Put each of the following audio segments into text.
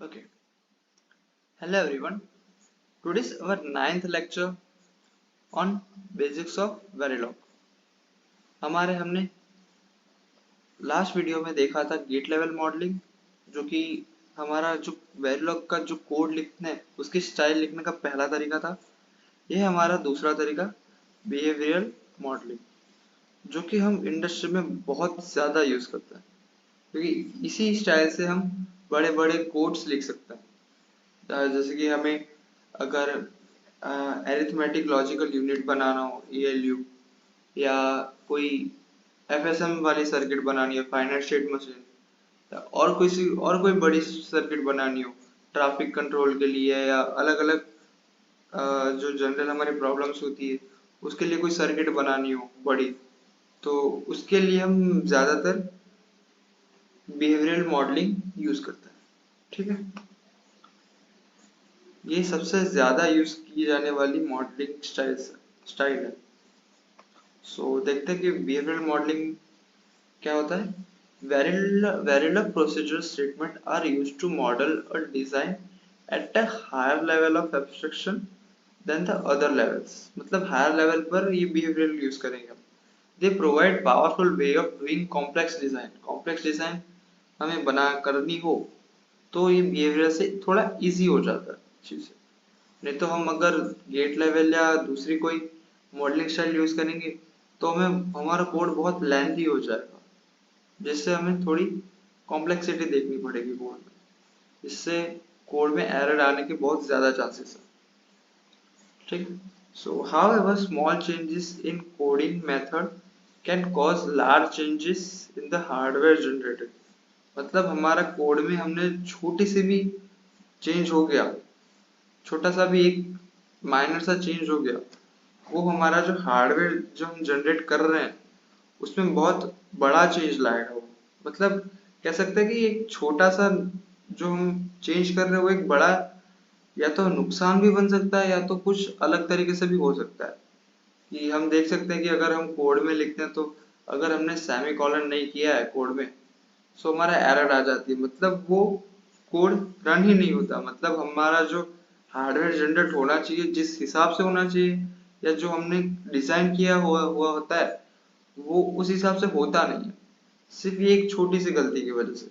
Okay. Hello everyone. Today's our ninth lecture on basics of Verilog. हमने last video में देखा था gate level modelling, जो कि हमारा जो Verilog का जो कोड लिखने उसकी स्टाइल लिखने का पहला तरीका था। यह हमारा दूसरा तरीका बिहेवियरल मॉडलिंग, जो कि हम इंडस्ट्री में बहुत ज़्यादा यूज़ करते हैं, क्योंकि इसी स्टाइल से हम बड़े बड़े कोड्स लिख सकते हैं। जैसे कि हमें अगर एरिथमेटिक लॉजिकल यूनिट बनाना हो ELU, या कोई FSM वाली सर्किट बनानी हो फाइनाइट स्टेट मशीन, और कोई बड़ी सर्किट बनानी हो ट्रैफिक कंट्रोल के लिए, या अलग अलग जो जनरल हमारी प्रॉब्लम्स होती है उसके लिए कोई सर्किट बनानी हो बड़ी, तो उसके लिए हम ज़्यादातर बिहेवियरल मॉडलिंग यूज़ करते हैं। ठीक है, ये सबसे ज़्यादा यूज़ की जाने वाली मॉडलिंग स्टाइल है। सो देखते हैं कि बिहेवियरल मॉडलिंग क्या होता है। Verilog procedure statement are used to model or design at a higher level of abstraction than the other levels। मतलब हायर लेवल पर ये बिहेवियरल यूज करेंगे हम। They provide powerful way of doing complex design. Complex design हमें बना करनी हो तो ये बिहेवियर से थोड़ा इजी हो जाता है चीज़। नहीं तो हम अगर गेट लेवल या दूसरी कोई मॉडलिंग स्टाइल यूज करेंगे तो हमें हमारा कोड बहुत लेंथी हो जाएगा, जिससे हमें थोड़ी कॉम्प्लेक्सिटी देखनी पड़ेगी कोड में। इससे कोड में एरर आने के बहुत ज्यादा चांसेस है। ठीक। सो however small changes in coding method can cause large changes in the hardware generated. मतलब हमारा कोड में हमने छोटी सी भी चेंज हो गया, छोटा सा भी एक माइनर सा चेंज हो गया, वो हमारा जो हार्डवेयर जो हम जनरेट कर रहे हैं उसमें बहुत बड़ा चेंज लाएगा वो। मतलब कह सकते हैं कि एक छोटा सा जो हम चेंज कर रहे हैं वो एक बड़ा या तो नुकसान भी बन सकता है, या तो कुछ अलग तरीके से भी हो सकता है। कि हम देख सकते हैं कि अगर हम कोड में लिखते हैं तो अगर हमने सेमी कॉलन नहीं किया है कोड में तो हमारा एरर आ जाती है, मतलब वो कोड रन ही नहीं होता। मतलब हमारा जो हार्डवेयर जनरेट होना चाहिए जिस हिसाब से होना चाहिए, या जो हमने डिजाइन किया हुआ होता है वो उस हिसाब से होता नहीं है, सिर्फ ये एक छोटी सी गलती की वजह से।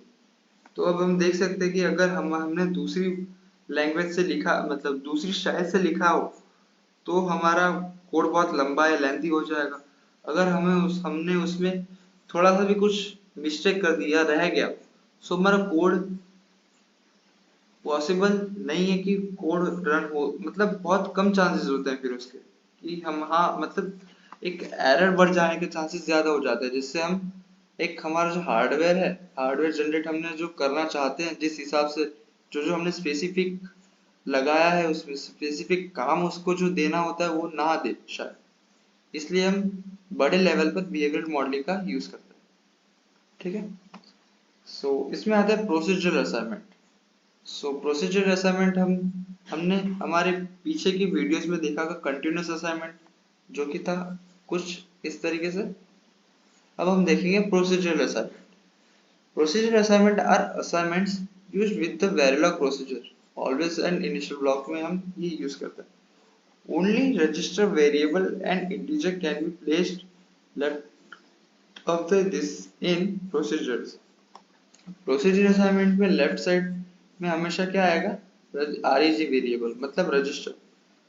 तो अब हम देख सकते हैं कि अगर हमने दूसरी लैंग्वेज से लिखा, मतलब दूसरी स्टाइल से लिखा हो, तो हमारा कोड बहुत लंबा या लेंथी हो जाएगा। अगर हमने उसमें थोड़ा सा भी कुछ मिस्टेक कर दिया, रह गया, तो हमारा कोड पॉसिबल नहीं है कि कोड रन हो। मतलब बहुत कम चांसेस होते हैं फिर उसके कि हम, हाँ मतलब एक एरर बढ़ जाने के चांसेस ज्यादा हो जाते हैं, जिससे हम एक हमारा जो हार्डवेयर है, हार्डवेयर जनरेट हमने जो करना चाहते हैं जिस हिसाब से जो जो हमने स्पेसिफिक लगाया है उसमें स्पेसिफिक काम उसको जो देना होता है वो ना दे शायद। इसलिए हम बड़े लेवल पर बिहेवियरल मॉडलिंग का यूज करते हैं। ठीक है। सो इसमें आता है procedural assignment. So procedure assignment हमने हमारे पीछे की वीडियोस में देखा था कंटिन्यूअस असाइनमेंट, जो कि था कुछ इस तरीके से। अब हम देखेंगे procedural assignment. Procedure assignment are assignments used with the Verilog procedure. Always and initial block में हम ये यूज करते हैं। Only register variable and integer can be placed left of this in procedures. Procedure assignment में left side में हमेशा क्या आएगा, REG वेरिएबल मतलब register.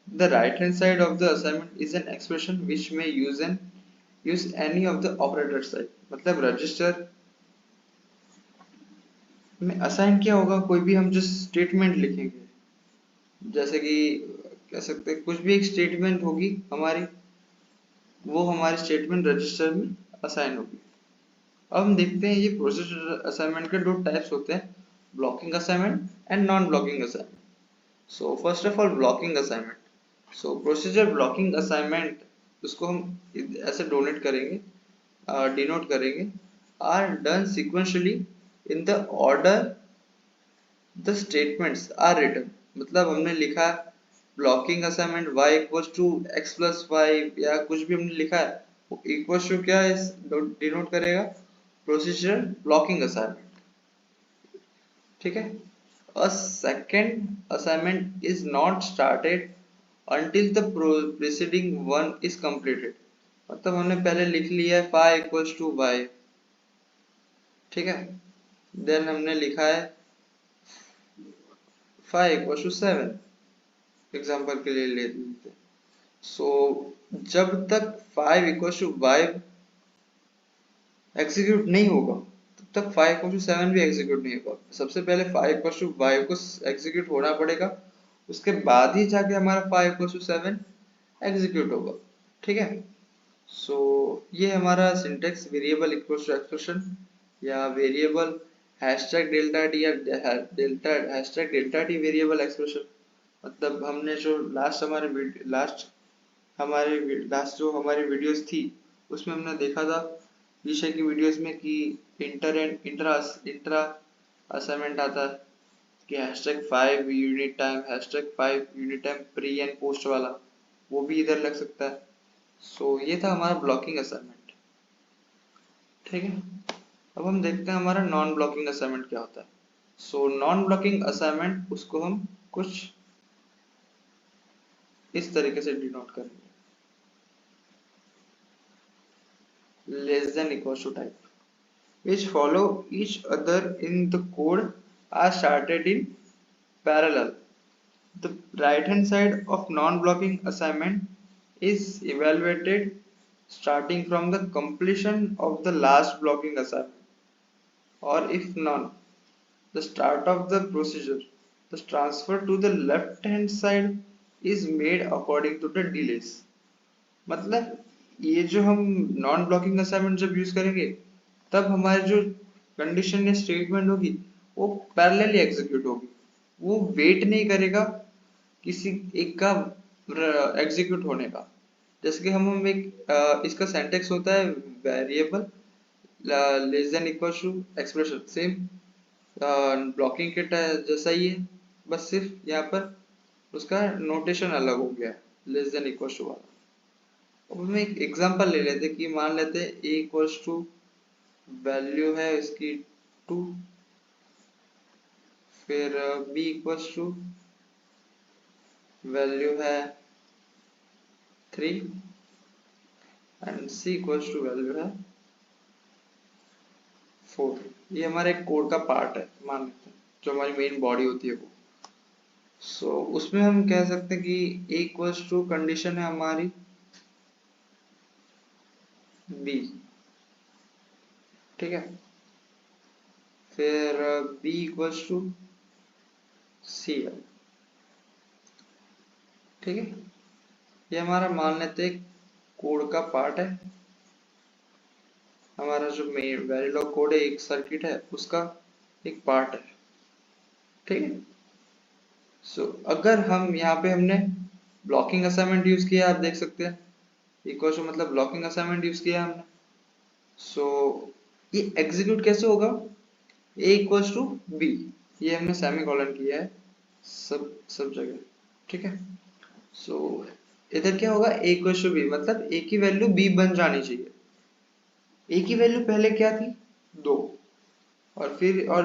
The right hand side of the assignment is an expression which में use any of the operator side. मतलब register में assign क्या होगा, कोई भी हम जो स्टेटमेंट लिखेंगे, जैसे कि कह सकते हैं कुछ भी एक स्टेटमेंट होगी हमारी, वो हमारी स्टेटमेंट रजिस्टर में असाइन होगी। अब हम देखते हैं ये प्रोसीजर असाइनमेंट के दो टाइप्स होते हैं, blocking assignment and non blocking assignment. So first of all blocking assignment. So procedure blocking assignment, उसको हम ऐसे डोनेट करेंगे, डिनोट करेंगे, are done sequentially in the order the statements are written. मतलब हमने लिखा blocking assignment y equals to x plus y, या कुछ भी हमने लिखा है वो इक्वल्स टू क्या डिनोट करेगा, प्रोसीजर ब्लॉकिंग असाइनमेंट। ठीक है। a second assignment is not started until the preceding one is completed। मतलब हमने पहले लिख लिया है phi equals to y, ठीक है, देन हमने लिखा है phi equals to 7, एग्जाम्पल के लिए ले लेते हैं। सो जब तक 5 equals to y एग्जीक्यूट नहीं होगा तब तक 5 equals to 7 भी एग्जीक्यूट नहीं होगा। सबसे पहले 5 equals to y को एग्जीक्यूट होना पड़ेगा, उसके बाद ही जाके हमारा 5 equals to 7 एग्जीक्यूट होगा, ठीक है। सो ये हमारा syntax variable equals to expression या वेरिएबल हैशटैग डेल्टा टी या delta hashtag delta T variable expression. मतलब हमने जो लास्ट जो हमारी वीडियोस थी उसमें हमने देखा था विषय की वीडियोस में कि इंटर एंड इंट्रा असाइनमेंट आता है कि hashtag 5 unit time hashtag 5 unit time pre and post वाला, वो भी इधर लग सकता है। सो ये था हमारा ब्लॉकिंग असाइनमेंट, ठीक है। अब हम देखते हैं हमारा नॉन ब्लॉकिंग असाइनमेंट क्या होता है। सो नॉन ब्लॉकिंग असाइनमेंट उसको हम कुछ इस तरीके से डिनोट करेंगे, less than equals to type which follow each other in the code are started in parallel. The right hand side of non-blocking assignment is evaluated starting from the completion of the last blocking assignment, or if none, the start of the procedure. The transfer to the left hand side is made according to the delays. मतलब ये जो हम non blocking assignment जब use करेंगे तब हमारी जो condition या स्टेटमेंट होगी वो पैरेलली एग्जीक्यूट होगी, वो वेट नहीं करेगा किसी एक का एग्जीक्यूट होने का। जैसे कि हम एक इसका सिंटैक्स होता है variable less than equal to expression, same blocking के जैसा ही है, बस सिर्फ यहाँ पर उसका नोटेशन अलग हो गया है, लेस देन इक्वल टू वाला। अब हम एक एग्जांपल ले लेते कि मान लेते a इक्वल्स टू वैल्यू है इसकी 2, फिर b इक्वल्स टू वैल्यू है 3 and c equals to value है 4। ये हमारे कोड का पार्ट है मान लेते हैं, जो हमारी मेन बॉडी होती है वो। सो उसमें हम कह सकते हैं कि a इक्वल्स टू कंडीशन है हमारी b, ठीक है, फिर b इक्वल्स टू सी है, ठीक है। ये हमारा मान लेते हैं कोड का पार्ट है, हमारा जो मेन वेरिलॉग कोड है एक सर्किट है उसका एक पार्ट है, ठीक है। सो अगर हम यहाँ पे हमने ब्लॉकिंग असाइनमेंट यूज किया, आप देख सकते हैं इक्वल टू मतलब ब्लॉकिंग असाइनमेंट यूज किया हमने। सो ये एग्जीक्यूट कैसे होगा, a इक्वल्स टू b, ये हमने सेमीकोलन किया है सब जगह, ठीक है। सो इधर क्या होगा, a इक्वल्स टू b मतलब a की वैल्यू b बन जानी चाहिए। a की वैल्यू पहले क्या थी 2 और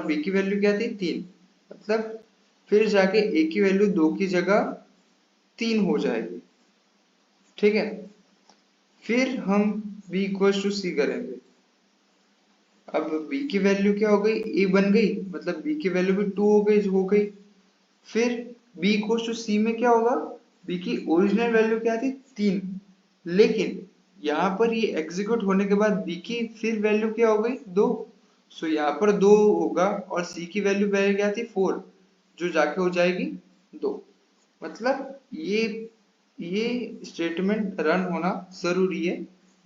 b की वैल्यू क्या थी 3, मतलब फिर जाके a की वैल्यू 2 की जगह 3 हो जाएगी, ठीक है। फिर हम b इक्वल्स टू c करेंगे। अब b की वैल्यू क्या हो गई, a बन गई, मतलब b की वैल्यू भी 2 हो गई। फिर b इक्वल्स टू c में क्या होगा, b की ओरिजिनल वैल्यू क्या थी 3, लेकिन यहाँ पर ये एग्जीक्यूट होने के बाद b की फिर वैल्यू क्या हो गई 2। सो यहाँ पर 2 होगा और c की वैल्यू पहले क्या थी 4, जो जाके हो जाएगी 2। मतलब ये स्टेटमेंट रन होना जरूरी है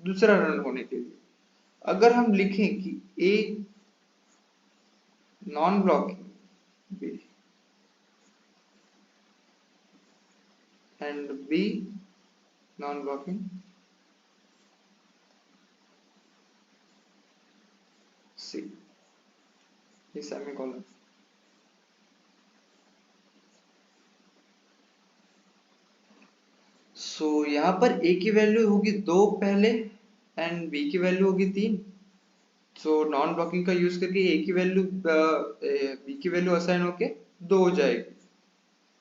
दूसरा रन होने के लिए। अगर हम लिखें कि a non blocking b and b non blocking c, ये सेमीकोलन। सो यहाँ पर a की वैल्यू होगी 2 पहले एंड b की वैल्यू होगी 3। सो नॉन ब्लॉकिंग का यूज करके a की वैल्यू b की वैल्यू असाइन होके 2 हो जाएगी।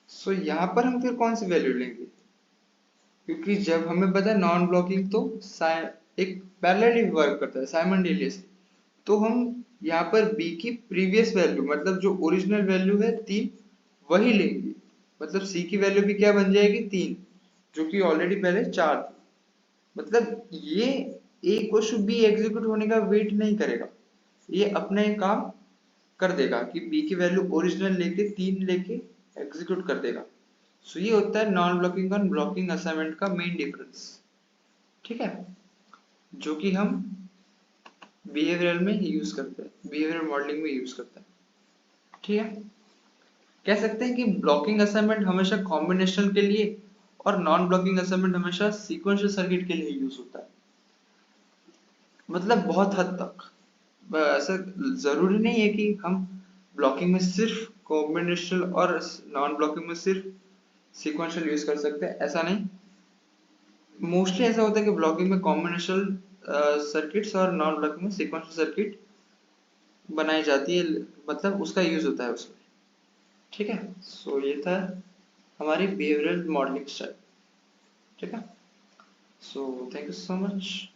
सो यहाँ पर हम फिर कौन सी वैल्यू लेंगे, क्योंकि जब हमें पता है नॉन ब्लॉकिंग तो एक पैरेलली वर्क करता है साइमल्टेनियसली, तो हम यहाँ पर b की प्रीवियस वैल्यू मतलब जो ओरिजिनल वैल्यू है 3 वही लेंगे। मतलब c की वैल्यू भी क्या बन जाएगी 3, जो कि ऑलरेडी पहले 4 थी। मतलब ये a क्वेश्चन b एग्जीक्यूट होने का वेट नहीं करेगा, ये अपना ही काम कर देगा कि b की वैल्यू ओरिजिनल लेके 3 लेके एग्जीक्यूट कर देगा। सो ये होता है नॉन ब्लॉकिंग और ब्लॉकिंग असाइनमेंट का मेन डिफरेंस। ठीक है, जो कि हम बिहेवियरल में यूज करते हैं, बिहेवियरल मॉडलिंग में यूज करते हैं। ठीक है, कह सकते हैं कि ब्लॉकिंग असाइनमेंट हमेशा कॉम्बिनेशन के लिए और नॉन ब्लॉकिंग असाइनमेंट हमेशा सीक्वेंशियल सर्किट के लिए यूज होता है। मतलब बहुत हद तक ऐसा जरूरी नहीं है कि हम ब्लॉकिंग में सिर्फ कॉम्बिनेशनल और नॉन ब्लॉकिंग में सिर्फ सीक्वेंशियल यूज कर सकते हैं, ऐसा नहीं। मोस्टली ऐसा होता है कि ब्लॉकिंग में कॉम्बिनेशनल सर्किट्स और नॉन ब्लॉकिंग में सीक्वेंशियल सर्किट बनाई जाती है, मतलब उसका यूज होता है उसमें। ठीक है, सो ये था हमारी बिहेवियरल मॉडलिंग स्टाइल। ठीक है, so thank you so much.